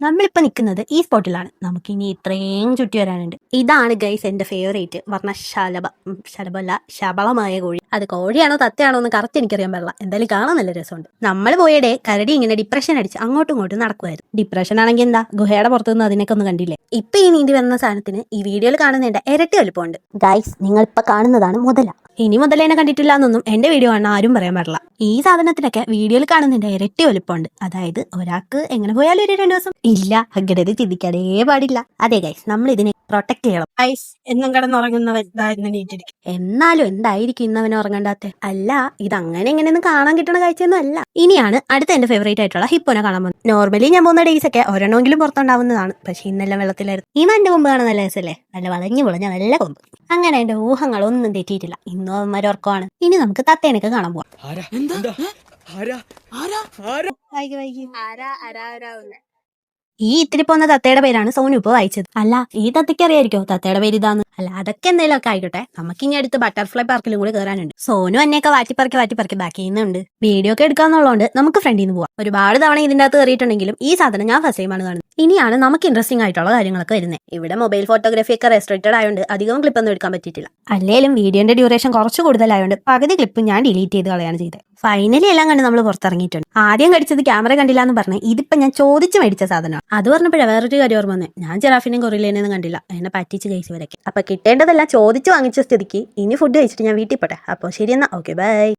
നമ്മളിപ്പോൾ നിൽക്കുന്നത് ഈ സ്പോട്ടിലാണ്. നമുക്കിനി ഇത്രയും ചുറ്റി വരാനുണ്ട്. ഇതാണ് ഗൈസ് എൻ്റെ ഫേവറേറ്റ് പറഞ്ഞ ശലഭമല്ല ശബളമായ കോഴി. അത് കോഴിയാണോ തത്തയാണോ എന്ന് കറക്റ്റ് എനിക്കറിയാൻ പാടില്ല. എന്തായാലും കാണാൻ നല്ല രസമുണ്ട്. നമ്മൾ പോയടെ കരടി ഇങ്ങനെ ഡിപ്രഷൻ അടിച്ച് അങ്ങോട്ടും ഇങ്ങോട്ടും നടക്കുമായിരുന്നു. ഡിപ്രഷൻ ആണെങ്കിൽ എന്താ, ഗുഹയുടെ പുറത്തുനിന്ന് അതിനൊക്കെ ഒന്ന് കണ്ടില്ലേ. ഇപ്പൊ ഈ നീന്തി വന്ന സാധനത്തിന് ഈ വീഡിയോയിൽ കാണുന്നതിന്റെ ഇരട്ടി വലുപ്പമുണ്ട്. ഗൈസ് നിങ്ങൾ ഇപ്പൊ കാണുന്നതാണ് മുതല. ഇനി മുതലേനെ കണ്ടിട്ടില്ല എന്നൊന്നും എന്റെ വീഡിയോ കാണാൻ ആരും പറയാൻ പാടില്ല. ഈ സാധനത്തിനൊക്കെ വീഡിയോയിൽ കാണുന്നതിന്റെ ഇരട്ടി വലുപ്പമുണ്ട്. അതായത് ഒരാൾക്ക് എങ്ങനെ പോയാലും ഒരു 2 ദിവസം ഇല്ല, അങ്ങനെ ചിന്തിക്കാനേ പാടില്ല. അതെ ഗൈസ്, നമ്മൾ ഇതിനെ പ്രൊട്ടക്ട് ചെയ്യണം. ഗൈസ് എന്നും കിടന്നുറങ്ങുന്നവരായിരുന്നു നീറ്റിരിക്കും. എന്നാലും എന്തായിരിക്കും ഇന്നവനെ ഉറങ്ങണ്ടാത്ത? അല്ല, ഇത് അങ്ങനെ എങ്ങനെയൊന്നും കാണാൻ കിട്ടുന്ന കാഴ്ചയൊന്നും അല്ല. ഇനിയാണ് അടുത്ത എന്റെ ഫേവറേറ്റ് ആയിട്ടുള്ള ഹിപ്പോനെ കാണാൻ പോകുന്നത്. നോർമലി ഞാൻ പോകുന്ന ഡേയ്സ് ഒക്കെ ഒരെണ്ണമെങ്കിലും പുറത്തുണ്ടാവുന്നതാണ്. പക്ഷെ ഇന്നെല്ലാം വെള്ളത്തിലായിരുന്നു. ഈ എന്റെ കൊമ്പ് കാണാൻ നല്ല രസമല്ലേ, നല്ല വളഞ്ഞു പൊളഞ്ഞ നല്ല കൊമ്പ്. അങ്ങനെ എന്റെ ഊഹങ്ങളൊന്നും തെറ്റിയിട്ടില്ല. ഇന്നും അവന്മാർ ഉറക്കമാണ്. ഇനി നമുക്ക് തത്തേനൊക്കെ കാണാൻ പോവാം. ഈ ഇത്തിരി പോകുന്ന തത്തയുടെ പേരാണ് സോനു ഇപ്പൊ വായിച്ചത്. അല്ല, ഈ തത്തയ്ക്ക് അറിയായിരിക്കോ തത്തയുടെ പേര് ഇതാന്ന്? അല്ല, അതൊക്കെ എന്തെങ്കിലും ഒക്കെ ആയിക്കോട്ടെ. നമുക്ക് ഇനി അടുത്ത് ബട്ടർഫ്ലൈ പാർക്കിലും കൂടി കയറാനുണ്ട്. സോനു എന്നെയൊക്കെ വാറ്റിപ്പറക്കി ബാക്കി ചെയ്യുന്നുണ്ട്. വീഡിയോ ഒക്കെ എടുക്കാന്നുള്ളതുകൊണ്ട് നമുക്ക് ഫ്രണ്ടിൽ നിന്ന് പോവാം. ഒരുപാട് തവണ ഇതിന്റെ അകത്ത് കയറിയിട്ടുണ്ടെങ്കിലും ഈ സാധനം ഞാൻ ഫസ്റ്റ് ടൈമാണ് കാണുന്നത്. ഇനിയാണ് നമുക്ക് ഇൻട്രസ്റ്റിംഗ് ആയിട്ടുള്ള കാര്യങ്ങളൊക്കെ വരുന്നത്. ഇവിടെ മൊബൈൽ ഫോട്ടോഗ്രാഫി ഒക്കെ റെസ്ട്രിക്റ്റഡ് ആയതുകൊണ്ട് അധികം ക്ലിപ്പ് ഒന്നും എടുക്കാൻ പറ്റിയിട്ടില്ല. അല്ലെങ്കിലും വീഡിയോന്റെ ഡ്യൂറേഷൻ കുറച്ച് കൂടുതലായതുകൊണ്ട് പകുതി ക്ലിപ്പ് ഞാൻ ഡിലീറ്റ് ചെയ്ത് കളയാണ് ചെയ്തത്. ഫൈനലി എല്ലാം കണ്ട് നമ്മൾ പുറത്തിറങ്ങിയിട്ടുണ്ട്. ആദ്യം കടിച്ചത് ക്യാമറ കണ്ടില്ല എന്ന് പറഞ്ഞ് ഇതിപ്പോ ഞാൻ ചോദിച്ചു മേടിച്ച സാധനമാണ്. അത് പറഞ്ഞപ്പോഴേ വേറൊരു കാര്യം ഓർമ്മ വന്നേ, ഞാൻ ജിറാഫിനെയും ഗൊറില്ലേനെയൊന്നും കണ്ടില്ല. എന്നെ പറ്റിച്ച് കേസ് വരയ്ക്കും. അപ്പൊ കിട്ടേണ്ടതെല്ലാം ചോദിച്ചു വാങ്ങിച്ച സ്ഥിതിക്ക് ഇനി ഫുഡ് കഴിച്ചിട്ട് ഞാൻ വീട്ടിൽ പോട്ടെ. അപ്പോൾ ശരി എന്നാ, ഓക്കെ ബൈ.